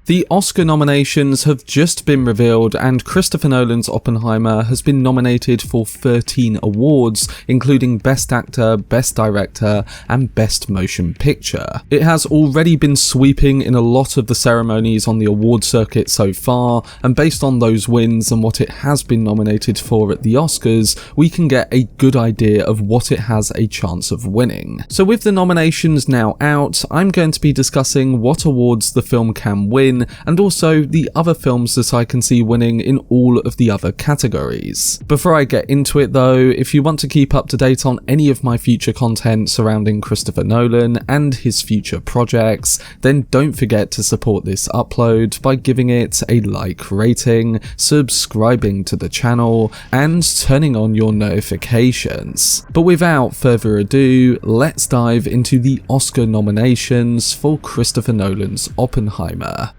The Oscar nominations have just been revealed, and Christopher Nolan's Oppenheimer has been nominated for 13 awards, including Best Actor, Best Director, and Best Motion Picture. It has already been sweeping in a lot of the ceremonies on the award circuit so far, and based on those wins and what it has been nominated for at the Oscars, we can get a good idea of what it has a chance of winning. So with the nominations now out, I'm going to be discussing what awards the film can win, and also the other films that I can see winning in all of the other categories. Before I get into it though, if you want to keep up to date on any of my future content surrounding Christopher Nolan and his future projects, then don't forget to support this upload by giving it a like rating, subscribing to the channel, and turning on your notifications. But without further ado, let's dive into the Oscar nominations for Christopher Nolan's Oppenheimer.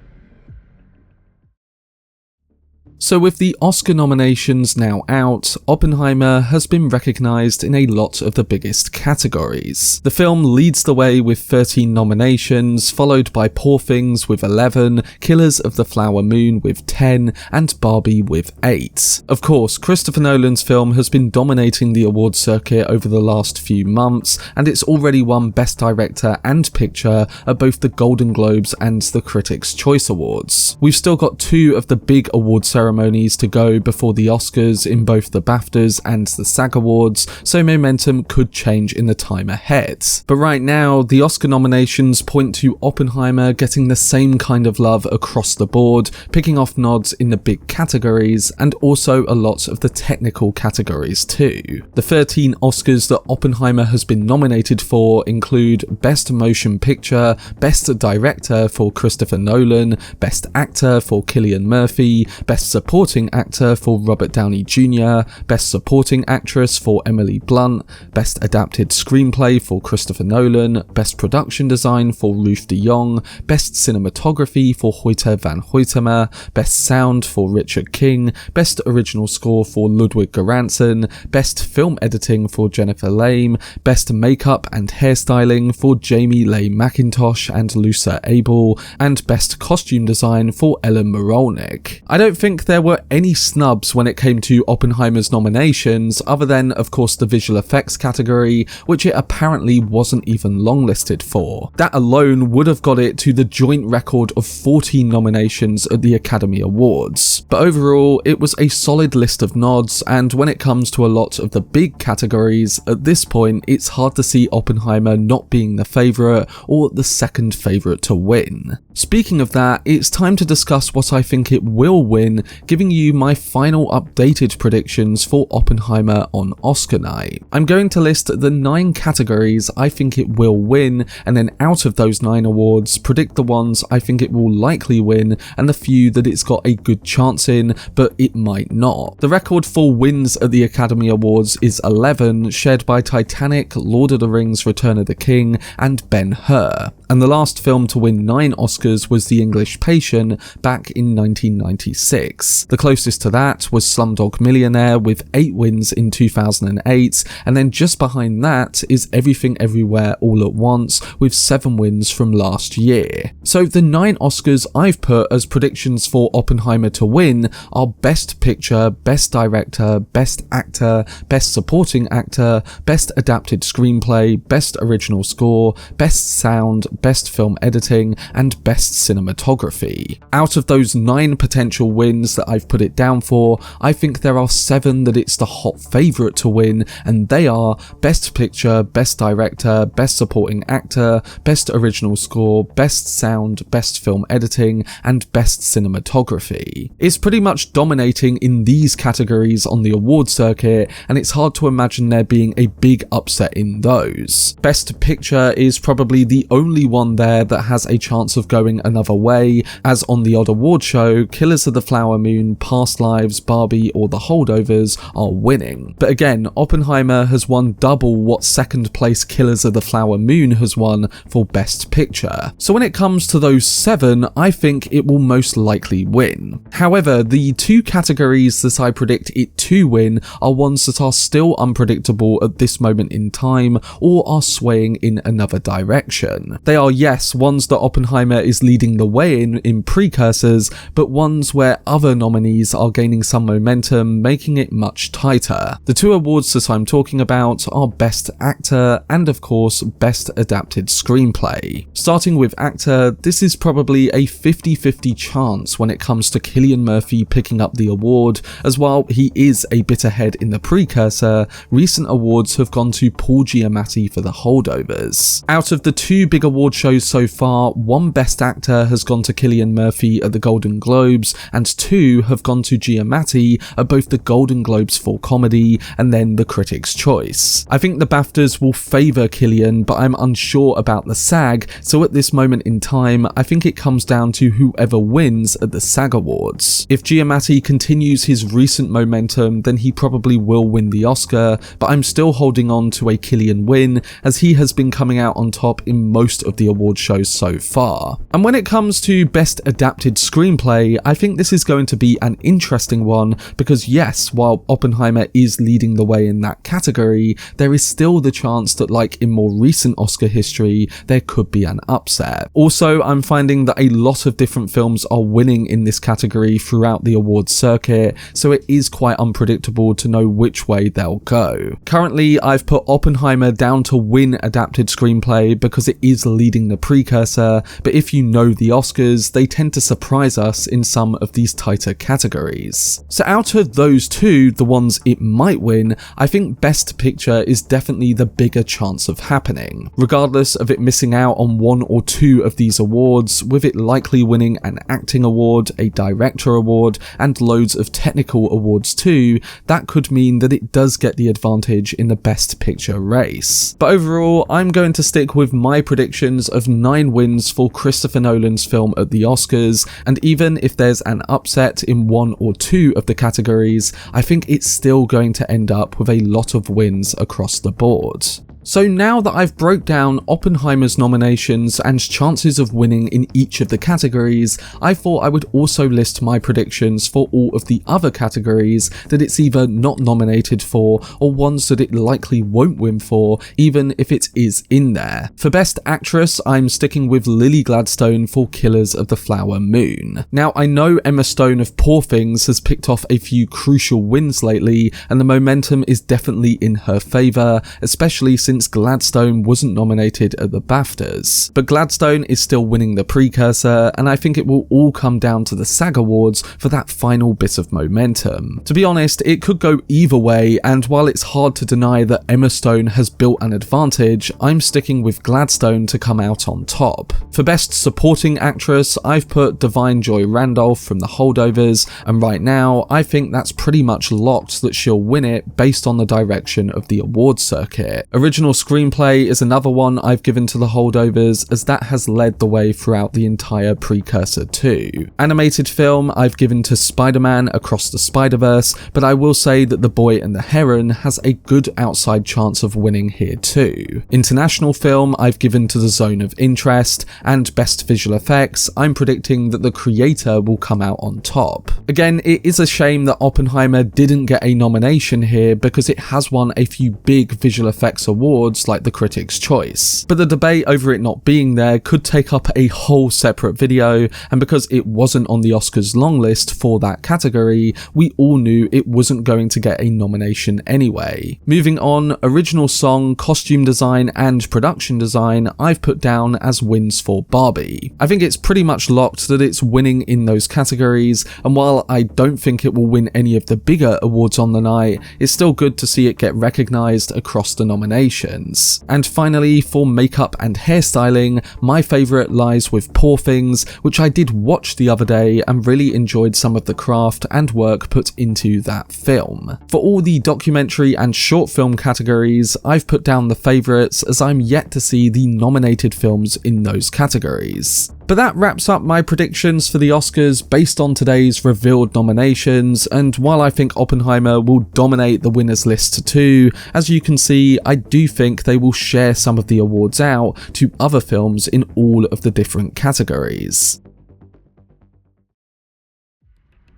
So with the Oscar nominations now out, Oppenheimer has been recognised in a lot of the biggest categories. The film leads the way with 13 nominations, followed by Poor Things with 11, Killers of the Flower Moon with 10, and Barbie with 8. Of course, Christopher Nolan's film has been dominating the award circuit over the last few months, and it's already won Best Director and Picture at both the Golden Globes and the Critics' Choice Awards. We've still got two of the big award ceremonies to go before the Oscars in both the BAFTAs and the SAG Awards, so momentum could change in the time ahead. But right now, the Oscar nominations point to Oppenheimer getting the same kind of love across the board, picking off nods in the big categories, and also a lot of the technical categories too. The 13 Oscars that Oppenheimer has been nominated for include Best Motion Picture, Best Director for Christopher Nolan, Best Actor for Cillian Murphy, Best Supporting Actor for Robert Downey Jr, Best Supporting Actress for Emily Blunt, Best Adapted Screenplay for Christopher Nolan, Best Production Design for Ruth de Jong, Best Cinematography for Hoyte van Hoytema, Best Sound for Richard King, Best Original Score for Ludwig Göransson, Best Film Editing for Jennifer Lame, Best Makeup and Hairstyling for Jamie Leigh McIntosh and Lusa Abel, and Best Costume Design for Ellen Morolnick. I don't think there were any snubs when it came to Oppenheimer's nominations, other than of course the visual effects category, which it apparently wasn't even longlisted for. That alone would have got it to the joint record of 14 nominations at the Academy Awards. But overall, it was a solid list of nods, and when it comes to a lot of the big categories, at this point it's hard to see Oppenheimer not being the favourite or the second favourite to win. Speaking of that, it's time to discuss what I think it will win, giving you my final updated predictions for Oppenheimer on Oscar night. I'm going to list the 9 categories I think it will win, and then out of those 9 awards, predict the ones I think it will likely win and the few that it's got a good chance in, but it might not. The record for wins at the Academy Awards is 11, shared by Titanic, Lord of the Rings, Return of the King, and Ben-Hur. And the last film to win 9 Oscars was The English Patient back in 1996. The closest to that was Slumdog Millionaire with 8 wins in 2008, and then just behind that is Everything Everywhere All at Once with 7 wins from last year. So the 9 Oscars I've put as predictions for Oppenheimer to win are Best Picture, Best Director, Best Actor, Best Supporting Actor, Best Adapted Screenplay, Best Original Score, Best Sound, Best Film Editing, and Best Cinematography. Out of those 9 potential wins that I've put it down for, I think there are 7 that it's the hot favourite to win, and they are Best Picture, Best Director, Best Supporting Actor, Best Original Score, Best Sound, Best Film Editing, and Best Cinematography. It's pretty much dominating in these categories on the award circuit, and it's hard to imagine there being a big upset in those. Best Picture is probably the only one there that has a chance of going another way, as on the odd award show, Killers of the Flower Moon, Past Lives, Barbie, or The Holdovers are winning. But again, Oppenheimer has won double what second place Killers of the Flower Moon has won for Best Picture. So when it comes to those 7, I think it will most likely win. However, the 2 categories that I predict it to win are ones that are still unpredictable at this moment in time or are swaying in another direction. They are, yes, ones that Oppenheimer is leading the way in precursors, but ones where other nominees are gaining some momentum, making it much tighter. The 2 awards that I'm talking about are Best Actor and of course Best Adapted Screenplay. Starting with Actor, this is probably a 50-50 chance when it comes to Cillian Murphy picking up the award, as while he is a bit ahead in the precursor, recent awards have gone to Paul Giamatti for The Holdovers. Out of the 2 big award shows so far, 1 Best Actor has gone to Cillian Murphy at the Golden Globes, and 2 have gone to Giamatti at both the Golden Globes for comedy and then the Critics' Choice. I think the BAFTAs will favour Cillian, but I'm unsure about the SAG, so at this moment in time, I think it comes down to whoever wins at the SAG Awards. If Giamatti continues his recent momentum, then he probably will win the Oscar, but I'm still holding on to a Cillian win, as he has been coming out on top in most of the award shows so far. And when it comes to Best Adapted Screenplay, I think this is going to be an interesting one, because yes, while Oppenheimer is leading the way in that category, there is still the chance that, like in more recent Oscar history, there could be an upset. Also, I'm finding that a lot of different films are winning in this category throughout the awards circuit, so it is quite unpredictable to know which way they'll go. Currently, I've put Oppenheimer down to win Adapted Screenplay because it is leading the precursor, but if you know the Oscars, they tend to surprise us in some of these tighter categories. So out of those 2, the ones it might win, I think Best Picture is definitely the bigger chance of happening. Regardless of it missing out on 1 or 2 of these awards, with it likely winning an acting award, a director award, and loads of technical awards too, that could mean that it does get the advantage in the Best Picture race. But overall, I'm going to stick with my predictions of 9 wins for Christopher Nolan's film at the Oscars, and even if there's an upset in 1 or 2 of the categories, I think it's still going to end up with a lot of wins across the board. So now that I've broke down Oppenheimer's nominations and chances of winning in each of the categories, I thought I would also list my predictions for all of the other categories that it's either not nominated for or ones that it likely won't win for, even if it is in there. For Best Actress, I'm sticking with Lily Gladstone for Killers of the Flower Moon. Now, I know Emma Stone of Poor Things has picked off a few crucial wins lately, and the momentum is definitely in her favour, especially since Gladstone wasn't nominated at the BAFTAs. But Gladstone is still winning the precursor, and I think it will all come down to the SAG Awards for that final bit of momentum. To be honest, it could go either way, and while it's hard to deny that Emma Stone has built an advantage, I'm sticking with Gladstone to come out on top. For Best Supporting Actress, I've put Divine Joy Randolph from The Holdovers, and right now, I think that's pretty much locked that she'll win it based on the direction of the awards circuit. Original Screenplay is another one I've given to The Holdovers, as that has led the way throughout the entire precursor too. Animated Film I've given to Spider-Man Across the Spider-Verse, but I will say that The Boy and the Heron has a good outside chance of winning here too. International Film I've given to The Zone of Interest, and Best Visual Effects I'm predicting that The Creator will come out on top. Again, it is a shame that Oppenheimer didn't get a nomination here because it has won a few big visual effects awards like the Critics' Choice. But the debate over it not being there could take up a whole separate video, and because it wasn't on the Oscars long list for that category, we all knew it wasn't going to get a nomination anyway. Moving on, Original Song, Costume Design, and Production Design I've put down as wins for Barbie. I think it's pretty much locked that it's winning in those categories, and while I don't think it will win any of the bigger awards on the night, it's still good to see it get recognised across the nominations. And finally, for makeup and hairstyling, my favourite lies with Poor Things, which I did watch the other day and really enjoyed some of the craft and work put into that film. For all the documentary and short film categories, I've put down the favourites, as I'm yet to see the nominated films in those categories. But that wraps up my predictions for the Oscars based on today's revealed nominations, and while I think Oppenheimer will dominate the winners list too, as you can see, I do think they will share some of the awards out to other films in all of the different categories.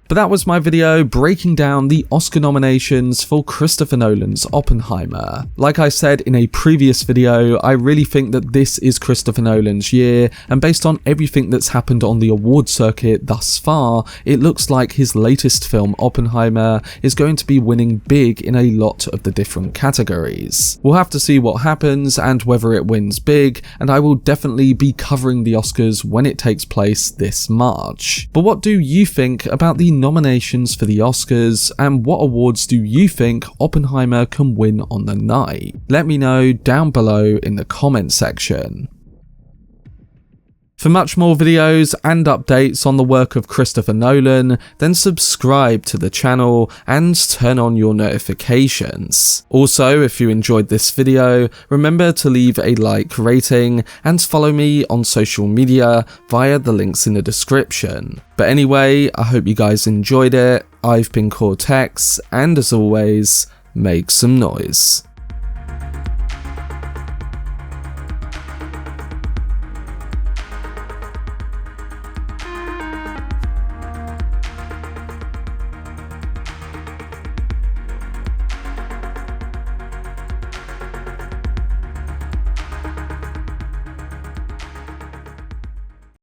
But that was my video breaking down the Oscar nominations for Christopher Nolan's Oppenheimer. Like I said in a previous video, I really think that this is Christopher Nolan's year, and based on everything that's happened on the award circuit thus far, it looks like his latest film Oppenheimer is going to be winning big in a lot of the different categories. We'll have to see what happens and whether it wins big, and I will definitely be covering the Oscars when it takes place this March. But what do you think about the nominations for the Oscars, and what awards do you think Oppenheimer can win on the night? Let me know down below in the comment section. For much more videos and updates on the work of Christopher Nolan, then subscribe to the channel and turn on your notifications. Also, if you enjoyed this video, remember to leave a like rating and follow me on social media via the links in the description. But anyway, I hope you guys enjoyed it. I've been Cortex, and as always, make some noise.